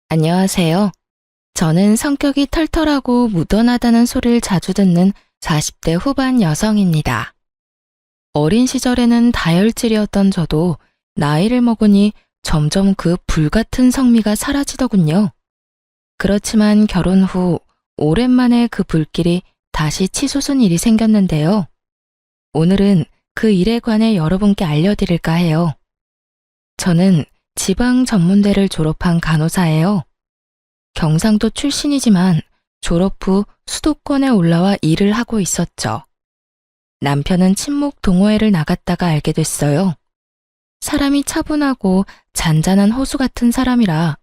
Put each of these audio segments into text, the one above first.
안녕하세요. 저는 성격이 털털하고 무던하다는 소리를 자주 듣는 40대 후반 여성입니다. 어린 시절에는 다혈질이었던 저도 나이를 먹으니 점점 그 불같은 성미가 사라지더군요. 그렇지만 결혼 후 오랜만에 그 불길이 다시 치솟은 일이 생겼는데요. 오늘은 그 일에 관해 여러분께 알려드릴까 해요. 저는 지방 전문대를 졸업한 간호사예요. 경상도 출신이지만 졸업 후 수도권에 올라와 일을 하고 있었죠. 남편은 친목 동호회를 나갔다가 알게 됐어요. 사람이 차분하고 잔잔한 호수 같은 사람이라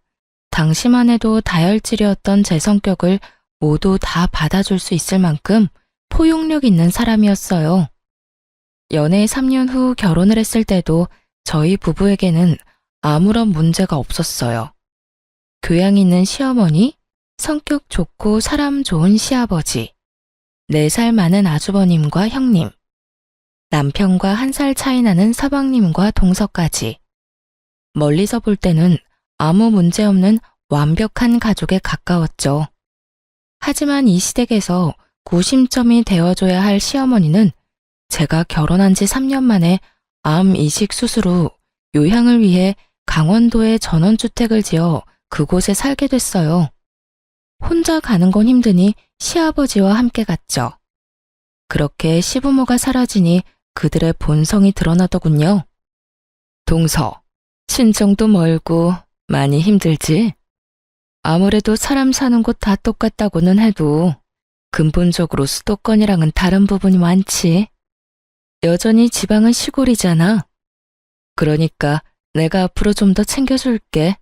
당시만 해도 다혈질이었던 제 성격을 모두 다 받아줄 수 있을 만큼 포용력 있는 사람이었어요. 연애 3년 후 결혼을 했을 때도 저희 부부에게는 아무런 문제가 없었어요. 교양 있는 시어머니, 성격 좋고 사람 좋은 시아버지, 4살 많은 아주버님과 형님, 남편과 1살 차이 나는 서방님과 동서까지. 멀리서 볼 때는 아무 문제 없는 완벽한 가족에 가까웠죠. 하지만 이 시댁에서 구심점이 되어줘야 할 시어머니는 제가 결혼한 지 3년 만에 암 이식 수술 후 요양을 위해 강원도에 전원주택을 지어 그곳에 살게 됐어요. 혼자 가는 건 힘드니 시아버지와 함께 갔죠. 그렇게 시부모가 사라지니 그들의 본성이 드러나더군요. 동서, 친정도 멀고 많이 힘들지? 아무래도 사람 사는 곳 다 똑같다고는 해도 근본적으로 수도권이랑은 다른 부분이 많지. 여전히 지방은 시골이잖아. 그러니까 내가 앞으로 좀 더 챙겨줄게.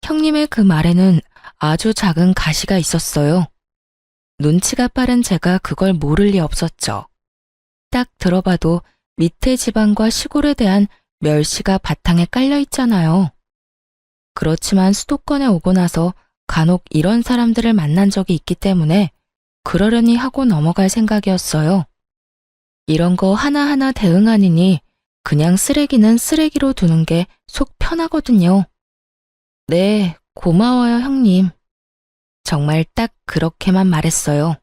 형님의 그 말에는 아주 작은 가시가 있었어요. 눈치가 빠른 제가 그걸 모를 리 없었죠. 딱 들어봐도 밑에 지방과 시골에 대한 멸시가 바탕에 깔려 있잖아요. 그렇지만 수도권에 오고 나서 간혹 이런 사람들을 만난 적이 있기 때문에 그러려니 하고 넘어갈 생각이었어요. 이런 거 하나하나 대응하느니 그냥 쓰레기는 쓰레기로 두는 게 속 편하거든요. 네, 고마워요, 형님. 정말 딱 그렇게만 말했어요.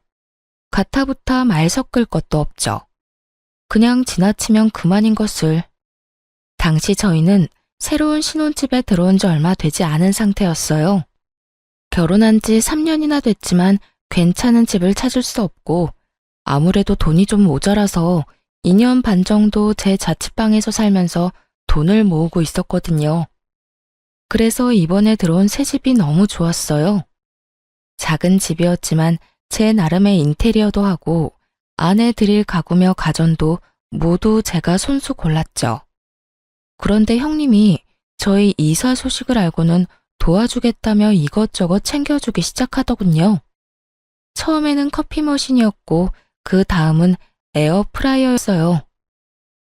가타부타 말 섞을 것도 없죠. 그냥 지나치면 그만인 것을. 당시 저희는 새로운 신혼집에 들어온 지 얼마 되지 않은 상태였어요. 결혼한 지 3년이나 됐지만 괜찮은 집을 찾을 수 없고 아무래도 돈이 좀 모자라서 2년 반 정도 제 자취방에서 살면서 돈을 모으고 있었거든요. 그래서 이번에 들어온 새 집이 너무 좋았어요. 작은 집이었지만 제 나름의 인테리어도 하고 안에 들일 가구며 가전도 모두 제가 손수 골랐죠. 그런데 형님이 저희 이사 소식을 알고는 도와주겠다며 이것저것 챙겨주기 시작하더군요. 처음에는 커피 머신이었고 그 다음은 에어프라이어였어요.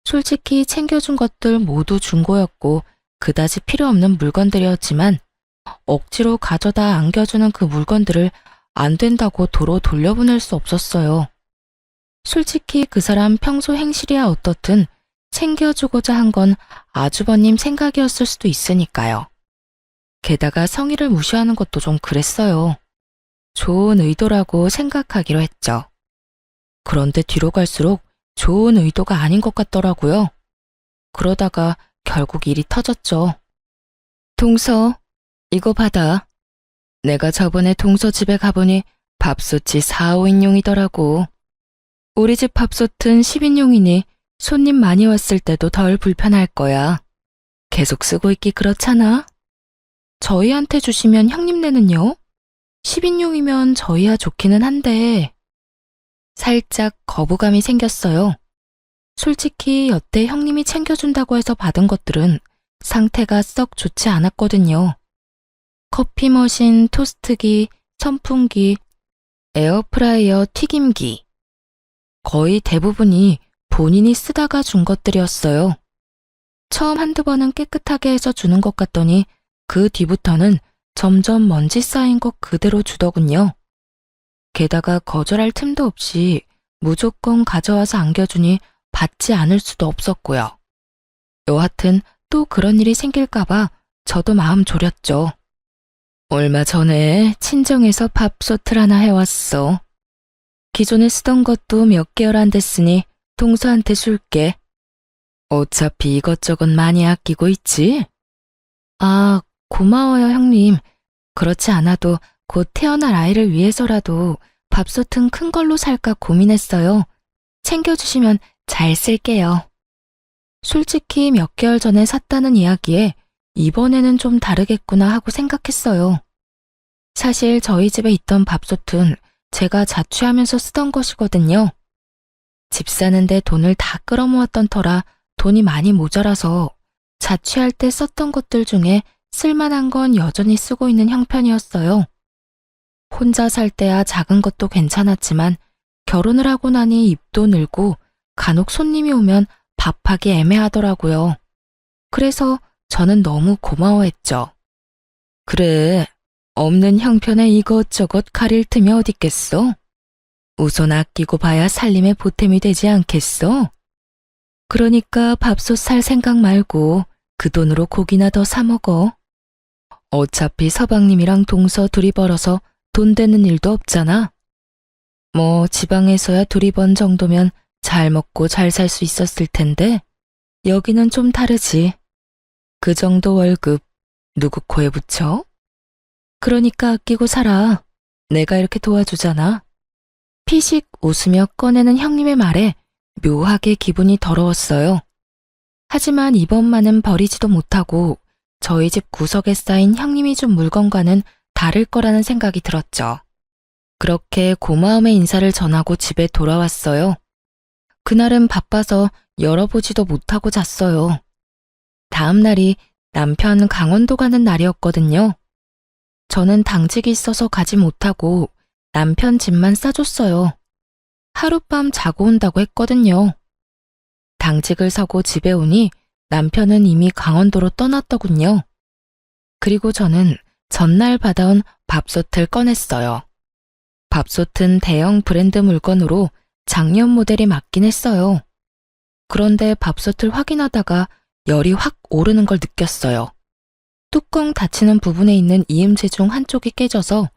솔직히 챙겨준 것들 모두 중고였고 그다지 필요 없는 물건들이었지만 억지로 가져다 안겨주는 그 물건들을 안 된다고 도로 돌려보낼 수 없었어요. 솔직히 그 사람 평소 행실이야 어떻든 챙겨주고자 한 건 아주버님 생각이었을 수도 있으니까요. 게다가 성의를 무시하는 것도 좀 그랬어요. 좋은 의도라고 생각하기로 했죠. 그런데 뒤로 갈수록 좋은 의도가 아닌 것 같더라고요. 그러다가 결국 일이 터졌죠. 동서, 이거 받아. 내가 저번에 동서 집에 가보니 밥솥이 4, 5인용이더라고. 우리 집 밥솥은 10인용이니 손님 많이 왔을 때도 덜 불편할 거야. 계속 쓰고 있기 그렇잖아. 저희한테 주시면 형님네는요? 10인용이면 저희야 좋기는 한데. 살짝 거부감이 생겼어요. 솔직히 여태 형님이 챙겨준다고 해서 받은 것들은 상태가 썩 좋지 않았거든요. 커피 머신, 토스트기, 선풍기, 에어프라이어, 튀김기. 거의 대부분이 본인이 쓰다가 준 것들이었어요. 처음 한두 번은 깨끗하게 해서 주는 것 같더니 그 뒤부터는 점점 먼지 쌓인 것 그대로 주더군요. 게다가 거절할 틈도 없이 무조건 가져와서 안겨주니 받지 않을 수도 없었고요. 여하튼 또 그런 일이 생길까봐 저도 마음 졸였죠. 얼마 전에 친정에서 밥솥을 하나 해왔어. 기존에 쓰던 것도 몇 개월 안 됐으니 동서한테 줄게. 어차피 이것저것 많이 아끼고 있지? 아, 고마워요, 형님. 그렇지 않아도 곧 태어날 아이를 위해서라도 밥솥은 큰 걸로 살까 고민했어요. 챙겨주시면 잘 쓸게요. 솔직히 몇 개월 전에 샀다는 이야기에 이번에는 좀 다르겠구나 하고 생각했어요. 사실 저희 집에 있던 밥솥은 제가 자취하면서 쓰던 것이거든요. 집 사는데 돈을 다 끌어모았던 터라 돈이 많이 모자라서 자취할 때 썼던 것들 중에 쓸만한 건 여전히 쓰고 있는 형편이었어요. 혼자 살 때야 작은 것도 괜찮았지만 결혼을 하고 나니 입도 늘고 간혹 손님이 오면 밥하기 애매하더라고요. 그래서 저는 너무 고마워했죠. 그래, 없는 형편에 이것저것 가릴 틈이 어딨겠어? 우선 아끼고 봐야 살림의 보탬이 되지 않겠어? 그러니까 밥솥 살 생각 말고 그 돈으로 고기나 더 사 먹어. 어차피 서방님이랑 동서 둘이 벌어서 돈 되는 일도 없잖아. 뭐 지방에서야 둘이 번 정도면 잘 먹고 잘 살 수 있었을 텐데 여기는 좀 다르지. 그 정도 월급 누구 코에 붙여? 그러니까 아끼고 살아. 내가 이렇게 도와주잖아. 피식 웃으며 꺼내는 형님의 말에 묘하게 기분이 더러웠어요. 하지만 이번만은 버리지도 못하고 저희 집 구석에 쌓인 형님이 준 물건과는 다를 거라는 생각이 들었죠. 그렇게 고마움의 인사를 전하고 집에 돌아왔어요. 그날은 바빠서 열어보지도 못하고 잤어요. 다음 날이 남편 강원도 가는 날이었거든요. 저는 당직이 있어서 가지 못하고 남편 집만 싸줬어요. 하룻밤 자고 온다고 했거든요. 당직을 서고 집에 오니 남편은 이미 강원도로 떠났더군요. 그리고 저는 전날 받아온 밥솥을 꺼냈어요. 밥솥은 대형 브랜드 물건으로 작년 모델이 맞긴 했어요. 그런데 밥솥을 확인하다가 열이 확 오르는 걸 느꼈어요. 뚜껑 닫히는 부분에 있는 이음새 중 한쪽이 깨져서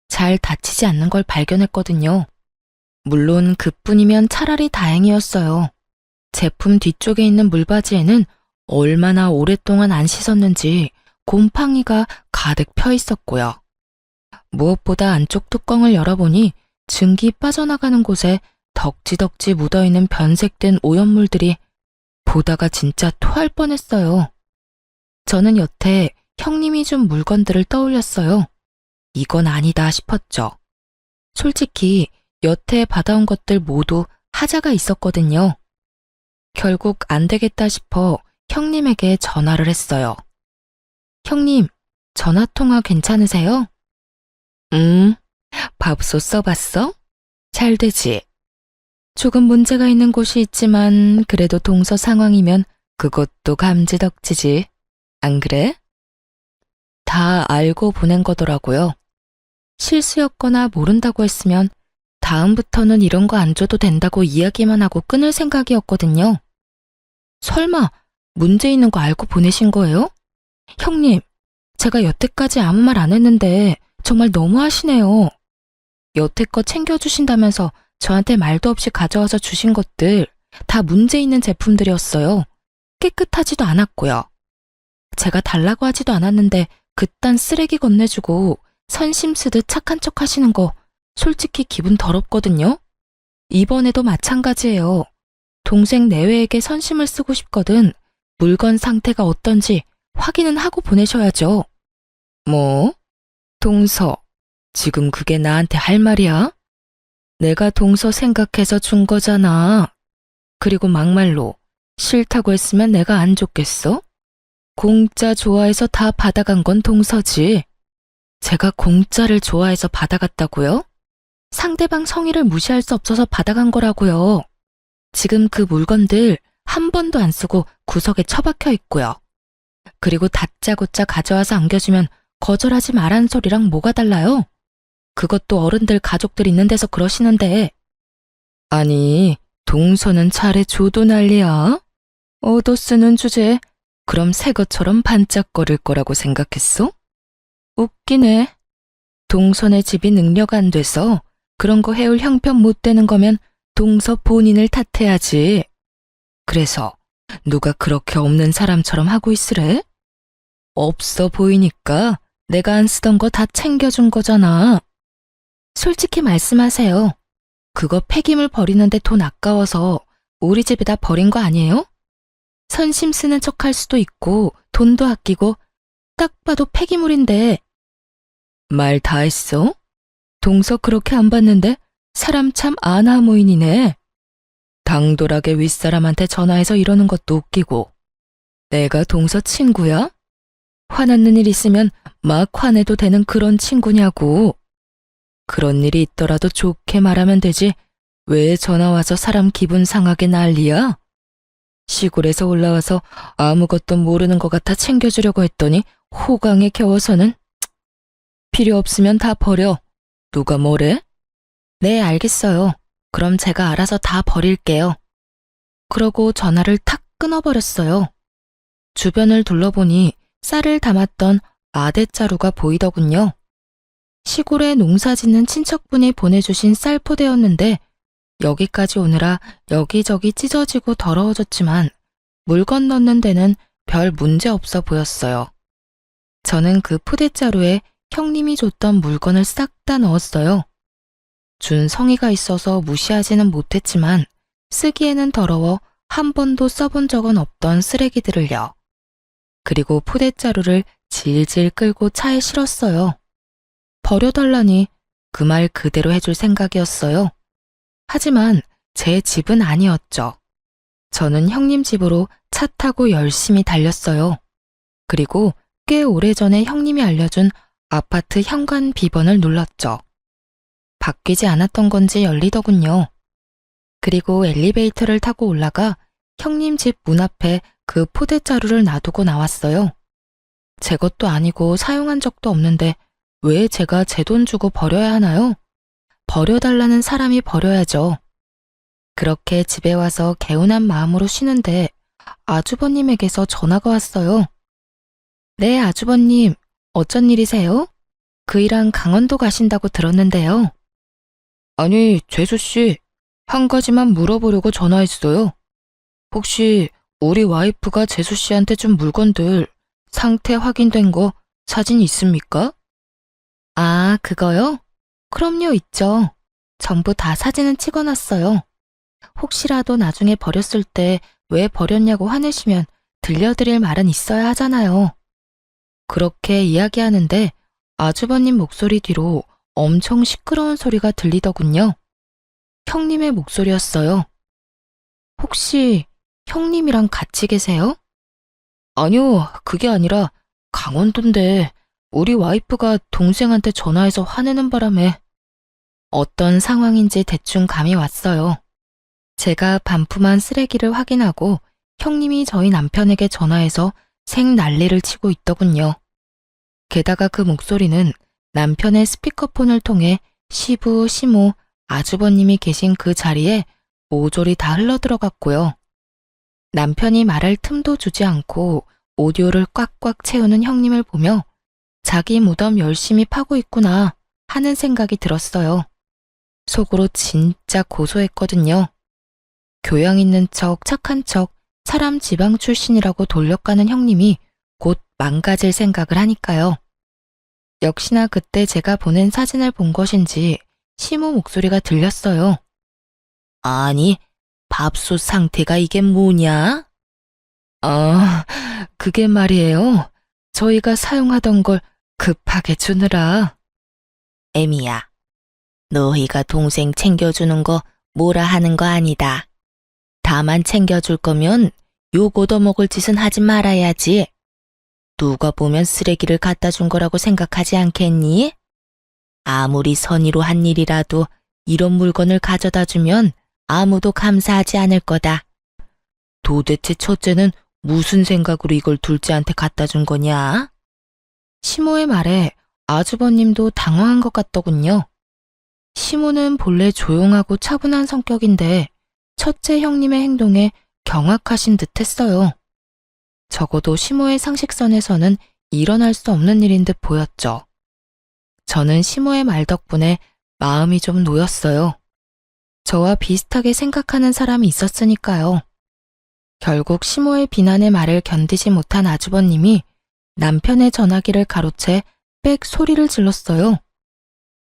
잘 닫히지 않는 걸 발견했거든요. 물론 그뿐이면 차라리 다행이었어요. 제품 뒤쪽에 있는 물바지에는 얼마나 오랫동안 안 씻었는지 곰팡이가 가득 펴 있었고요. 무엇보다 안쪽 뚜껑을 열어보니 증기 빠져나가는 곳에 덕지덕지 묻어있는 변색된 오염물들이 보다가 진짜 토할 뻔했어요. 저는 여태 형님이 준 물건들을 떠올렸어요. 이건 아니다 싶었죠. 솔직히 여태 받아온 것들 모두 하자가 있었거든요. 결국 안 되겠다 싶어 형님에게 전화를 했어요. 형님, 전화통화 괜찮으세요? 밥솥 써봤어? 잘 되지? 조금 문제가 있는 곳이 있지만 그래도 동서 상황이면 그것도 감지덕지지. 안 그래? 다 알고 보낸 거더라고요. 실수였거나 모른다고 했으면 다음부터는 이런 거 안 줘도 된다고 이야기만 하고 끊을 생각이었거든요. 설마 문제 있는 거 알고 보내신 거예요? 형님, 제가 여태까지 아무 말 안 했는데 정말 너무하시네요. 여태껏 챙겨주신다면서 저한테 말도 없이 가져와서 주신 것들 다 문제 있는 제품들이었어요. 깨끗하지도 않았고요. 제가 달라고 하지도 않았는데 그딴 쓰레기 건네주고 선심 쓰듯 착한 척 하시는 거 솔직히 기분 더럽거든요. 이번에도 마찬가지예요. 동생 내외에게 선심을 쓰고 싶거든 물건 상태가 어떤지 확인은 하고 보내셔야죠. 뭐? 동서, 지금 그게 나한테 할 말이야? 내가 동서 생각해서 준 거잖아. 그리고 막말로 싫다고 했으면 내가 안 줬겠어? 공짜 좋아해서 다 받아간 건 동서지. 제가 공짜를 좋아해서 받아갔다고요? 상대방 성의를 무시할 수 없어서 받아간 거라고요. 지금 그 물건들 한 번도 안 쓰고 구석에 처박혀 있고요. 그리고 다짜고짜 가져와서 안겨주면 거절하지 말라는 소리랑 뭐가 달라요? 그것도 어른들 가족들 있는 데서 그러시는데. 아니, 동서는 차례 줘도 난리야? 얻어 쓰는 주제에 그럼 새 것처럼 반짝거릴 거라고 생각했어? 웃기네. 동선의 집이 능력 안 돼서 그런 거 해올 형편 못 되는 거면 동서 본인을 탓해야지. 그래서 누가 그렇게 없는 사람처럼 하고 있으래? 없어 보이니까 내가 안 쓰던 거 다 챙겨준 거잖아. 솔직히 말씀하세요. 그거 폐기물 버리는데 돈 아까워서 우리 집에다 버린 거 아니에요? 선심 쓰는 척 할 수도 있고 돈도 아끼고 딱 봐도 폐기물인데. 말 다 했어? 동서 그렇게 안 봤는데 사람 참 아나무인이네. 당돌하게 윗사람한테 전화해서 이러는 것도 웃기고. 내가 동서 친구야? 화났는 일 있으면 막 화내도 되는 그런 친구냐고. 그런 일이 있더라도 좋게 말하면 되지 왜 전화 와서 사람 기분 상하게 난리야? 시골에서 올라와서 아무것도 모르는 것 같아 챙겨주려고 했더니 호강에 겨워서는. 필요 없으면 다 버려. 누가 뭐래? 네, 알겠어요. 그럼 제가 알아서 다 버릴게요. 그러고 전화를 탁 끊어버렸어요. 주변을 둘러보니 쌀을 담았던 아대자루가 보이더군요. 시골에 농사 짓는 친척분이 보내주신 쌀 포대였는데 여기까지 오느라 여기저기 찢어지고 더러워졌지만 물건 넣는 데는 별 문제 없어 보였어요. 저는 그 포대자루에 형님이 줬던 물건을 싹 다 넣었어요. 준 성의가 있어서 무시하지는 못했지만 쓰기에는 더러워 한 번도 써본 적은 없던 쓰레기들을요. 그리고 포대자루를 질질 끌고 차에 실었어요. 버려달라니 그 말 그대로 해줄 생각이었어요. 하지만 제 집은 아니었죠. 저는 형님 집으로 차 타고 열심히 달렸어요. 그리고 꽤 오래전에 형님이 알려준 아파트 현관 비번을 눌렀죠. 바뀌지 않았던 건지 열리더군요. 그리고 엘리베이터를 타고 올라가 형님 집 문 앞에 그 포대자루를 놔두고 나왔어요. 제 것도 아니고 사용한 적도 없는데 왜 제가 제 돈 주고 버려야 하나요? 버려달라는 사람이 버려야죠. 그렇게 집에 와서 개운한 마음으로 쉬는데 아주버님에게서 전화가 왔어요. 네, 아주버님. 어쩐 일이세요? 그 일랑 강원도 가신다고 들었는데요. 아니, 재수씨. 한 가지만 물어보려고 전화했어요. 혹시 우리 와이프가 재수씨한테 준 물건들 상태 확인된 거 사진 있습니까? 아, 그거요? 그럼요, 있죠. 전부 다 사진은 찍어놨어요. 혹시라도 나중에 버렸을 때 왜 버렸냐고 화내시면 들려드릴 말은 있어야 하잖아요. 그렇게 이야기하는데 아주버님 목소리 뒤로 엄청 시끄러운 소리가 들리더군요. 형님의 목소리였어요. 혹시 형님이랑 같이 계세요? 아니요, 그게 아니라 강원도인데 우리 와이프가 동생한테 전화해서 화내는 바람에. 어떤 상황인지 대충 감이 왔어요. 제가 반품한 쓰레기를 확인하고 형님이 저희 남편에게 전화해서 생난리를 치고 있더군요. 게다가 그 목소리는 남편의 스피커폰을 통해 시부, 시모, 아주버님이 계신 그 자리에 모조리 다 흘러들어갔고요. 남편이 말할 틈도 주지 않고 오디오를 꽉꽉 채우는 형님을 보며 자기 무덤 열심히 파고 있구나 하는 생각이 들었어요. 속으로 진짜 고소했거든요. 교양 있는 척, 착한 척, 사람 지방 출신이라고 돌려가는 형님이 곧 망가질 생각을 하니까요. 역시나 그때 제가 보낸 사진을 본 것인지 시모 목소리가 들렸어요. 아니, 밥솥 상태가 이게 뭐냐? 아, 그게 말이에요. 저희가 사용하던 걸 급하게 주느라. 애미야, 너희가 동생 챙겨주는 거 뭐라 하는 거 아니다. 다만 챙겨줄 거면 욕 얻어먹을 짓은 하지 말아야지. 누가 보면 쓰레기를 갖다 준 거라고 생각하지 않겠니? 아무리 선의로 한 일이라도 이런 물건을 가져다 주면 아무도 감사하지 않을 거다. 도대체 첫째는 무슨 생각으로 이걸 둘째한테 갖다 준 거냐? 시모의 말에 아주버님도 당황한 것 같더군요. 시모는 본래 조용하고 차분한 성격인데 첫째 형님의 행동에 경악하신 듯 했어요. 적어도 시모의 상식선에서는 일어날 수 없는 일인 듯 보였죠. 저는 시모의 말 덕분에 마음이 좀 놓였어요. 저와 비슷하게 생각하는 사람이 있었으니까요. 결국 시모의 비난의 말을 견디지 못한 아주버님이 남편의 전화기를 가로채 빽 소리를 질렀어요.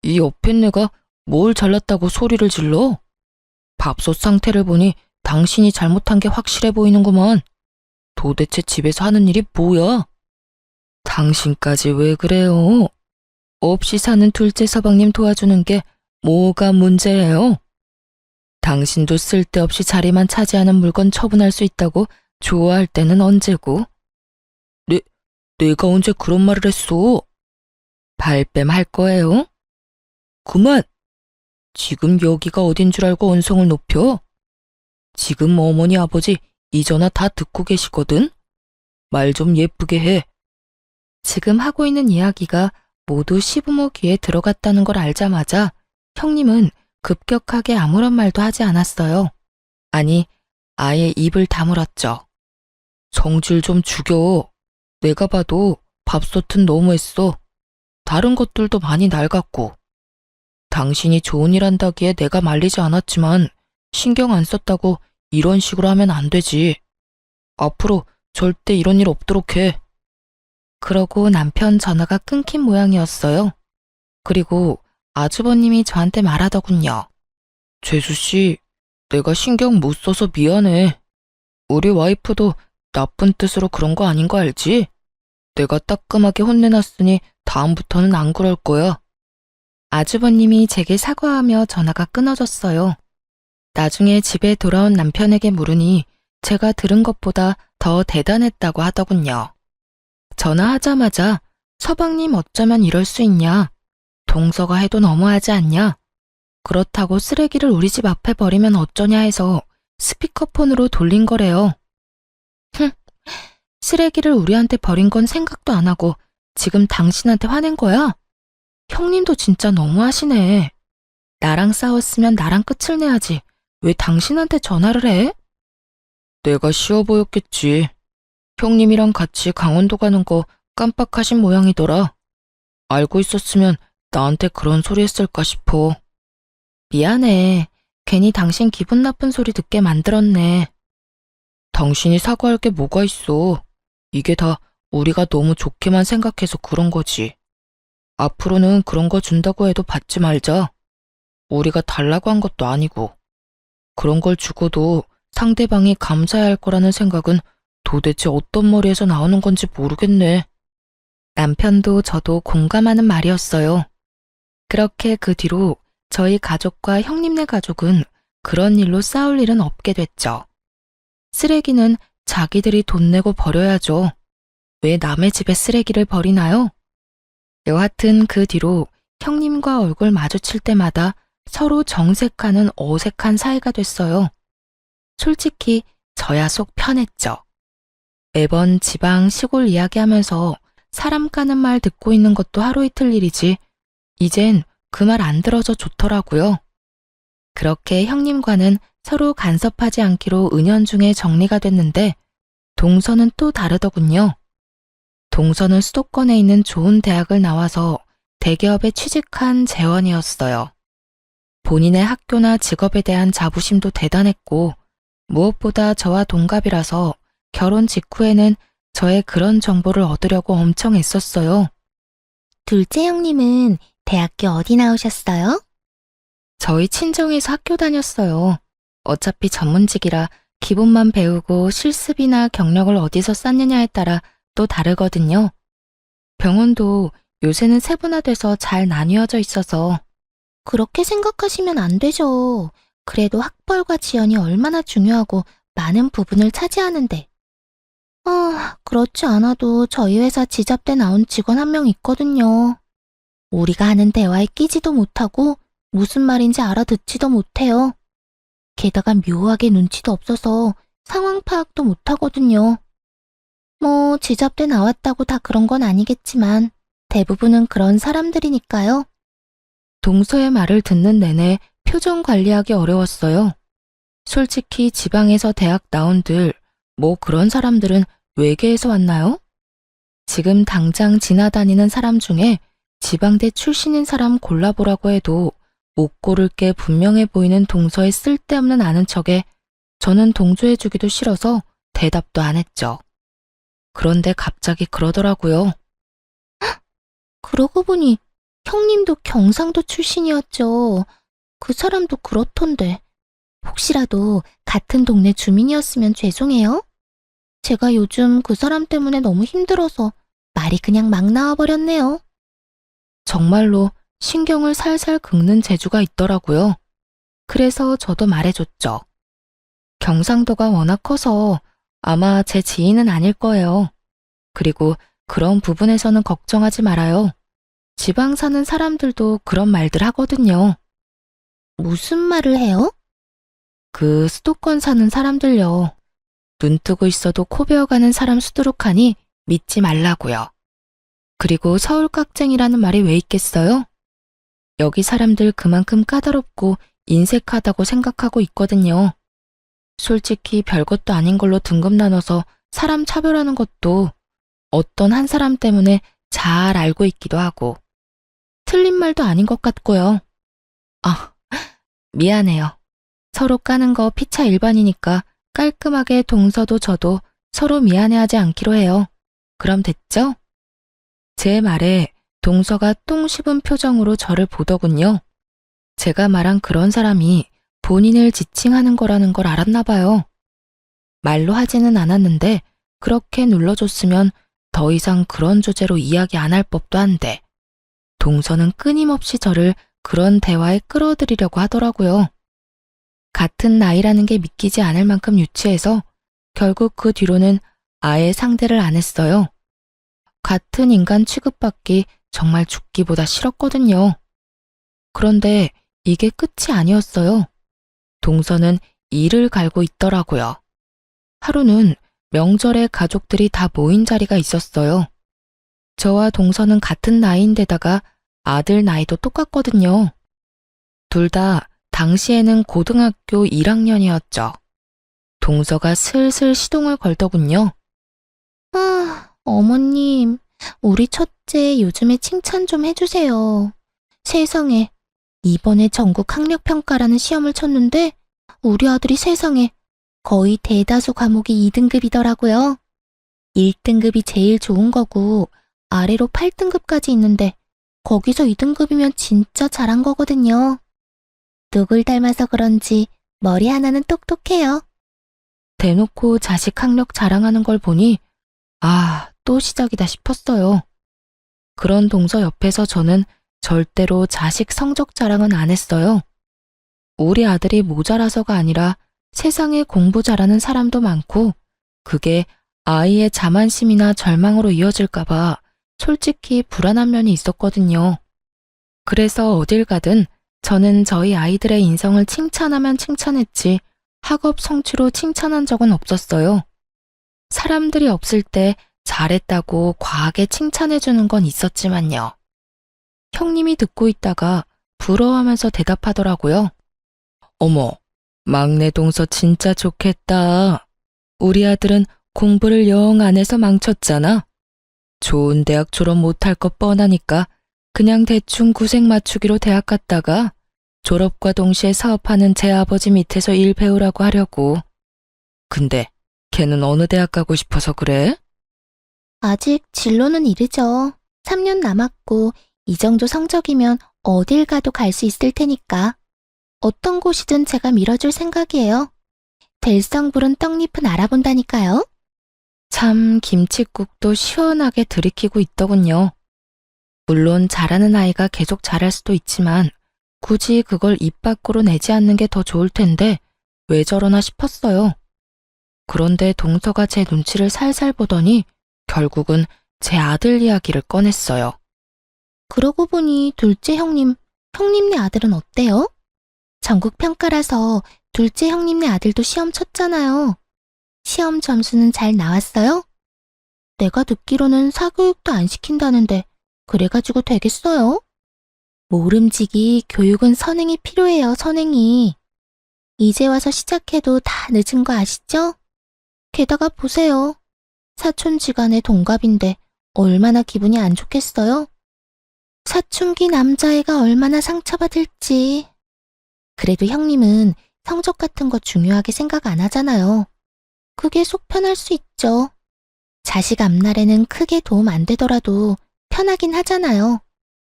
이 옆에네가 뭘 잘났다고 소리를 질러? 밥솥 상태를 보니 당신이 잘못한 게 확실해 보이는구먼. 도대체 집에서 하는 일이 뭐야? 당신까지 왜 그래요? 없이 사는 둘째 서방님 도와주는 게 뭐가 문제예요? 당신도 쓸데없이 자리만 차지하는 물건 처분할 수 있다고 좋아할 때는 언제고? 내가 언제 그런 말을 했어? 발뺌 할 거예요? 그만! 지금 여기가 어딘 줄 알고 언성을 높여? 지금 어머니 아버지 이 전화 다 듣고 계시거든? 말 좀 예쁘게 해. 지금 하고 있는 이야기가 모두 시부모 귀에 들어갔다는 걸 알자마자 형님은 급격하게 아무런 말도 하지 않았어요. 아니, 아예 입을 다물었죠. 성질 좀 죽여. 내가 봐도 밥솥은 너무했어. 다른 것들도 많이 낡았고. 당신이 좋은 일 한다기에 내가 말리지 않았지만 신경 안 썼다고 이런 식으로 하면 안 되지. 앞으로 절대 이런 일 없도록 해. 그러고 남편 전화가 끊긴 모양이었어요. 그리고 아주버님이 저한테 말하더군요. 재수씨, 내가 신경 못 써서 미안해. 우리 와이프도 나쁜 뜻으로 그런 거 아닌 거 알지? 내가 따끔하게 혼내놨으니 다음부터는 안 그럴 거야. 아주버님이 제게 사과하며 전화가 끊어졌어요. 나중에 집에 돌아온 남편에게 물으니 제가 들은 것보다 더 대단했다고 하더군요. 전화하자마자 서방님 어쩌면 이럴 수 있냐? 동서가 해도 너무하지 않냐? 그렇다고 쓰레기를 우리 집 앞에 버리면 어쩌냐 해서 스피커폰으로 돌린 거래요. 흥, 쓰레기를 우리한테 버린 건 생각도 안 하고 지금 당신한테 화낸 거야? 형님도 진짜 너무하시네. 나랑 싸웠으면 나랑 끝을 내야지. 왜 당신한테 전화를 해? 내가 쉬워 보였겠지. 형님이랑 같이 강원도 가는 거 깜빡하신 모양이더라. 알고 있었으면 나한테 그런 소리 했을까 싶어. 미안해. 괜히 당신 기분 나쁜 소리 듣게 만들었네. 당신이 사과할 게 뭐가 있어. 이게 다 우리가 너무 좋게만 생각해서 그런 거지. 앞으로는 그런 거 준다고 해도 받지 말자. 우리가 달라고 한 것도 아니고. 그런 걸 주고도 상대방이 감사해야 할 거라는 생각은 도대체 어떤 머리에서 나오는 건지 모르겠네. 남편도 저도 공감하는 말이었어요. 그렇게 그 뒤로 저희 가족과 형님네 가족은 그런 일로 싸울 일은 없게 됐죠. 쓰레기는 자기들이 돈 내고 버려야죠. 왜 남의 집에 쓰레기를 버리나요? 여하튼 그 뒤로 형님과 얼굴 마주칠 때마다 서로 정색하는 어색한 사이가 됐어요. 솔직히 저야 속 편했죠. 매번 지방 시골 이야기하면서 사람 까는 말 듣고 있는 것도 하루 이틀 일이지 이젠 그 말 안 들어져 좋더라고요. 그렇게 형님과는 서로 간섭하지 않기로 은연중에 정리가 됐는데 동서는 또 다르더군요. 동서는 수도권에 있는 좋은 대학을 나와서 대기업에 취직한 재원이었어요. 본인의 학교나 직업에 대한 자부심도 대단했고 무엇보다 저와 동갑이라서 결혼 직후에는 저의 그런 정보를 얻으려고 엄청 애썼어요. 둘째 형님은 대학교 어디 나오셨어요? 저희 친정에서 학교 다녔어요. 어차피 전문직이라 기본만 배우고 실습이나 경력을 어디서 쌓느냐에 따라 또 다르거든요. 병원도 요새는 세분화돼서 잘 나뉘어져 있어서. 그렇게 생각하시면 안 되죠. 그래도 학벌과 지연이 얼마나 중요하고 많은 부분을 차지하는데. 그렇지 않아도 저희 회사 지잡대 나온 직원 한 명 있거든요. 우리가 하는 대화에 끼지도 못하고 무슨 말인지 알아듣지도 못해요. 게다가 묘하게 눈치도 없어서 상황 파악도 못하거든요. 뭐 지잡대 나왔다고 다 그런 건 아니겠지만 대부분은 그런 사람들이니까요. 동서의 말을 듣는 내내 표정 관리하기 어려웠어요. 솔직히 지방에서 대학 나온들 뭐 그런 사람들은 외계에서 왔나요? 지금 당장 지나다니는 사람 중에 지방대 출신인 사람 골라보라고 해도 못 고를 게 분명해 보이는 동서의 쓸데없는 아는 척에 저는 동조해주기도 싫어서 대답도 안 했죠. 그런데 갑자기 그러더라고요. 그러고 보니 형님도 경상도 출신이었죠. 그 사람도 그렇던데. 혹시라도 같은 동네 주민이었으면 죄송해요. 제가 요즘 그 사람 때문에 너무 힘들어서 말이 그냥 막 나와버렸네요. 정말로 신경을 살살 긁는 재주가 있더라고요. 그래서 저도 말해줬죠. 경상도가 워낙 커서 아마 제 지인은 아닐 거예요. 그리고 그런 부분에서는 걱정하지 말아요. 지방 사는 사람들도 그런 말들 하거든요. 무슨 말을 해요? 그 수도권 사는 사람들요. 눈 뜨고 있어도 코 베어가는 사람 수두룩하니 믿지 말라고요. 그리고 서울 깍쟁이라는 말이 왜 있겠어요? 여기 사람들 그만큼 까다롭고 인색하다고 생각하고 있거든요. 솔직히 별것도 아닌 걸로 등급 나눠서 사람 차별하는 것도 어떤 한 사람 때문에 잘 알고 있기도 하고 틀린 말도 아닌 것 같고요. 아, 미안해요. 서로 까는 거 피차 일반이니까 깔끔하게 동서도 저도 서로 미안해하지 않기로 해요. 그럼 됐죠? 제 말에 동서가 똥 씹은 표정으로 저를 보더군요. 제가 말한 그런 사람이 본인을 지칭하는 거라는 걸 알았나 봐요. 말로 하지는 않았는데 그렇게 눌러줬으면 더 이상 그런 주제로 이야기 안 할 법도 한데 동서는 끊임없이 저를 그런 대화에 끌어들이려고 하더라고요. 같은 나이라는 게 믿기지 않을 만큼 유치해서 결국 그 뒤로는 아예 상대를 안 했어요. 같은 인간 취급받기 정말 죽기보다 싫었거든요. 그런데 이게 끝이 아니었어요. 동서는 이를 갈고 있더라고요. 하루는 명절에 가족들이 다 모인 자리가 있었어요. 저와 동서는 같은 나이인데다가 아들 나이도 똑같거든요. 둘 다 당시에는 고등학교 1학년이었죠. 동서가 슬슬 시동을 걸더군요. 어머님, 우리 첫째 요즘에 칭찬 좀 해주세요. 세상에, 이번에 전국 학력평가라는 시험을 쳤는데 우리 아들이 세상에 거의 대다수 과목이 2등급이더라고요. 1등급이 제일 좋은 거고 아래로 8등급까지 있는데 거기서 2등급이면 진짜 잘한 거거든요. 누굴 닮아서 그런지 머리 하나는 똑똑해요. 대놓고 자식 학력 자랑하는 걸 보니 또 시작이다 싶었어요. 그런 동서 옆에서 저는 절대로 자식 성적 자랑은 안 했어요. 우리 아들이 모자라서가 아니라 세상에 공부 잘하는 사람도 많고 그게 아이의 자만심이나 절망으로 이어질까봐 솔직히 불안한 면이 있었거든요. 그래서 어딜 가든 저는 저희 아이들의 인성을 칭찬하면 칭찬했지 학업 성취로 칭찬한 적은 없었어요. 사람들이 없을 때 잘했다고 과하게 칭찬해주는 건 있었지만요. 형님이 듣고 있다가 부러워하면서 대답하더라고요. 어머, 막내 동서 진짜 좋겠다. 우리 아들은 공부를 영 안 해서 망쳤잖아. 좋은 대학 졸업 못할 것 뻔하니까 그냥 대충 구색 맞추기로 대학 갔다가 졸업과 동시에 사업하는 제 아버지 밑에서 일 배우라고 하려고. 근데 걔는 어느 대학 가고 싶어서 그래? 아직 진로는 이르죠. 3년 남았고 이 정도 성적이면 어딜 가도 갈 수 있을 테니까. 어떤 곳이든 제가 밀어줄 생각이에요. 될성 부른 떡잎은 알아본다니까요. 참 김칫국도 시원하게 들이키고 있더군요. 물론 잘하는 아이가 계속 잘할 수도 있지만 굳이 그걸 입 밖으로 내지 않는 게 더 좋을 텐데 왜 저러나 싶었어요. 그런데 동서가 제 눈치를 살살 보더니 결국은 제 아들 이야기를 꺼냈어요. 그러고 보니 둘째 형님네 아들은 어때요? 전국 평가라서 둘째 형님네 아들도 시험 쳤잖아요. 시험 점수는 잘 나왔어요? 내가 듣기로는 사교육도 안 시킨다는데 그래가지고 되겠어요? 모름지기 교육은 선행이 필요해요, 선행이. 이제 와서 시작해도 다 늦은 거 아시죠? 게다가 보세요. 사촌지간의 동갑인데 얼마나 기분이 안 좋겠어요? 사춘기 남자애가 얼마나 상처받을지. 그래도 형님은 성적 같은 거 중요하게 생각 안 하잖아요. 그게 속 편할 수 있죠. 자식 앞날에는 크게 도움 안 되더라도 편하긴 하잖아요.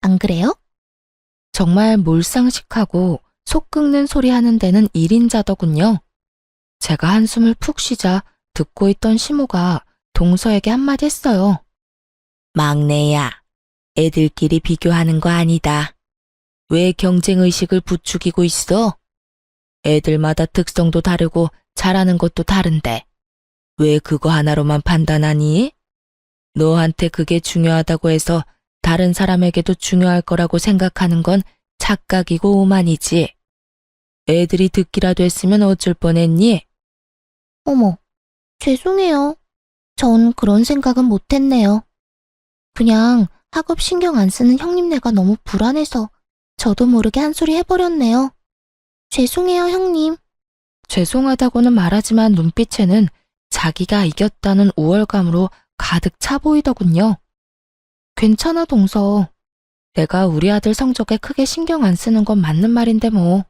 안 그래요? 정말 몰상식하고 속 끓는 소리 하는 데는 1인자더군요. 제가 한숨을 푹 쉬자 듣고 있던 시모가 동서에게 한마디 했어요. 막내야, 애들끼리 비교하는 거 아니다. 왜 경쟁의식을 부추기고 있어? 애들마다 특성도 다르고 잘하는 것도 다른데 왜 그거 하나로만 판단하니? 너한테 그게 중요하다고 해서 다른 사람에게도 중요할 거라고 생각하는 건 착각이고 오만이지. 애들이 듣기라도 했으면 어쩔 뻔했니? 어머, 죄송해요. 전 그런 생각은 못했네요. 그냥 학업 신경 안 쓰는 형님네가 너무 불안해서 저도 모르게 한 소리 해버렸네요. 죄송해요, 형님. 죄송하다고는 말하지만 눈빛에는 자기가 이겼다는 우월감으로 가득 차 보이더군요. 괜찮아, 동서. 내가 우리 아들 성적에 크게 신경 안 쓰는 건 맞는 말인데 뭐.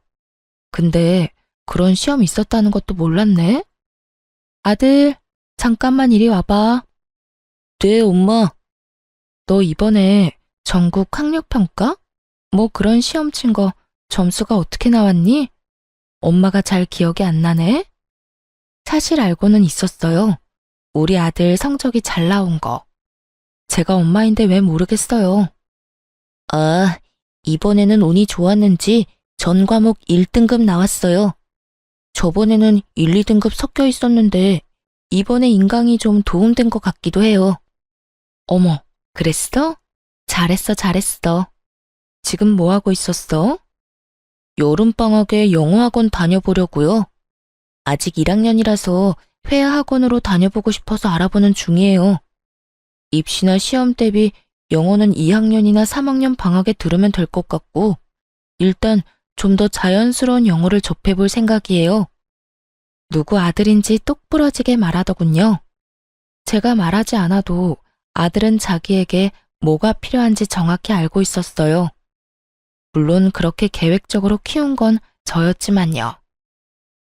근데 그런 시험 있었다는 것도 몰랐네? 아들, 잠깐만 이리 와봐. 네, 엄마. 너 이번에 전국 학력평가? 뭐 그런 시험 친 거 점수가 어떻게 나왔니? 엄마가 잘 기억이 안 나네? 사실 알고는 있었어요. 우리 아들 성적이 잘 나온 거. 제가 엄마인데 왜 모르겠어요. 아, 이번에는 운이 좋았는지 전 과목 1등급 나왔어요. 저번에는 1, 2등급 섞여 있었는데 이번에 인강이 좀 도움된 것 같기도 해요. 어머, 그랬어? 잘했어, 잘했어. 지금 뭐 하고 있었어? 여름방학에 영어학원 다녀보려고요. 아직 1학년이라서 회화학원으로 다녀보고 싶어서 알아보는 중이에요. 입시나 시험 대비 영어는 2학년이나 3학년 방학에 들으면 될 것 같고 일단 좀 더 자연스러운 영어를 접해볼 생각이에요. 누구 아들인지 똑부러지게 말하더군요. 제가 말하지 않아도 아들은 자기에게 뭐가 필요한지 정확히 알고 있었어요. 물론 그렇게 계획적으로 키운 건 저였지만요.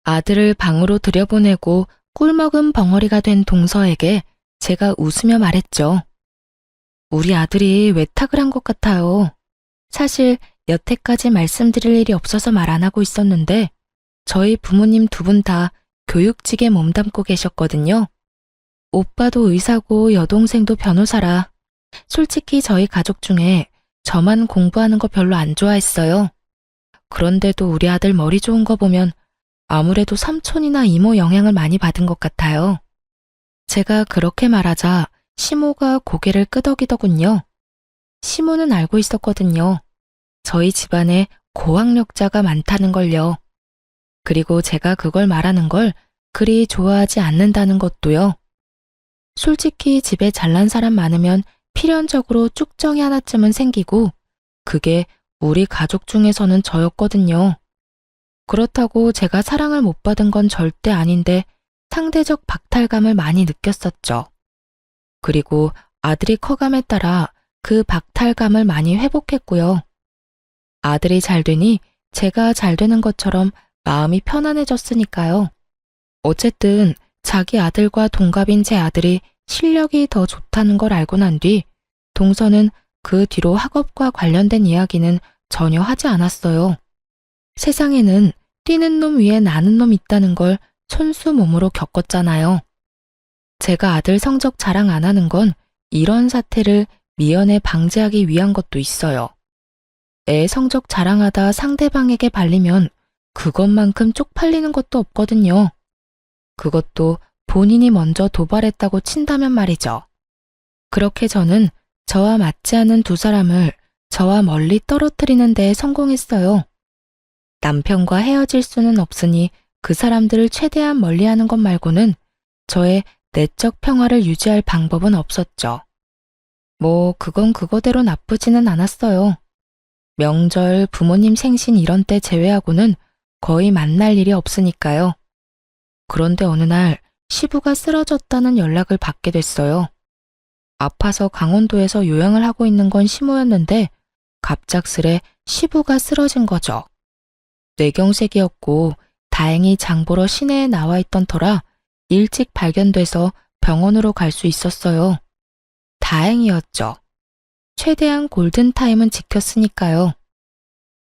아들을 방으로 들여보내고 꿀먹은 벙어리가 된 동서에게 제가 웃으며 말했죠. 우리 아들이 외탁을 한 것 같아요. 사실 여태까지 말씀드릴 일이 없어서 말 안 하고 있었는데 저희 부모님 두 분 다 교육직에 몸담고 계셨거든요. 오빠도 의사고 여동생도 변호사라. 솔직히 저희 가족 중에 저만 공부하는 거 별로 안 좋아했어요. 그런데도 우리 아들 머리 좋은 거 보면 아무래도 삼촌이나 이모 영향을 많이 받은 것 같아요. 제가 그렇게 말하자 시모가 고개를 끄덕이더군요. 시모는 알고 있었거든요. 저희 집안에 고학력자가 많다는 걸요. 그리고 제가 그걸 말하는 걸 그리 좋아하지 않는다는 것도요. 솔직히 집에 잘난 사람 많으면 필연적으로 쭉정이 하나쯤은 생기고 그게 우리 가족 중에서는 저였거든요. 그렇다고 제가 사랑을 못 받은 건 절대 아닌데 상대적 박탈감을 많이 느꼈었죠. 그리고 아들이 커감에 따라 그 박탈감을 많이 회복했고요. 아들이 잘 되니 제가 잘 되는 것처럼 마음이 편안해졌으니까요. 어쨌든 자기 아들과 동갑인 제 아들이 실력이 더 좋다는 걸 알고 난 뒤 동서는 그 뒤로 학업과 관련된 이야기는 전혀 하지 않았어요. 세상에는 뛰는 놈 위에 나는 놈 있다는 걸 손수 몸으로 겪었잖아요. 제가 아들 성적 자랑 안 하는 건 이런 사태를 미연에 방지하기 위한 것도 있어요. 애 성적 자랑하다 상대방에게 발리면 그것만큼 쪽팔리는 것도 없거든요. 그것도 본인이 먼저 도발했다고 친다면 말이죠. 그렇게 저는 저와 맞지 않은 두 사람을 저와 멀리 떨어뜨리는 데 성공했어요. 남편과 헤어질 수는 없으니 그 사람들을 최대한 멀리하는 것 말고는 저의 내적 평화를 유지할 방법은 없었죠. 뭐 그건 그거대로 나쁘지는 않았어요. 명절, 부모님 생신 이런 때 제외하고는 거의 만날 일이 없으니까요. 그런데 어느 날 시부가 쓰러졌다는 연락을 받게 됐어요. 아파서 강원도에서 요양을 하고 있는 건 시모였는데 갑작스레 시부가 쓰러진 거죠. 뇌경색이었고 다행히 장 보러 시내에 나와 있던 터라 일찍 발견돼서 병원으로 갈 수 있었어요. 다행이었죠. 최대한 골든타임은 지켰으니까요.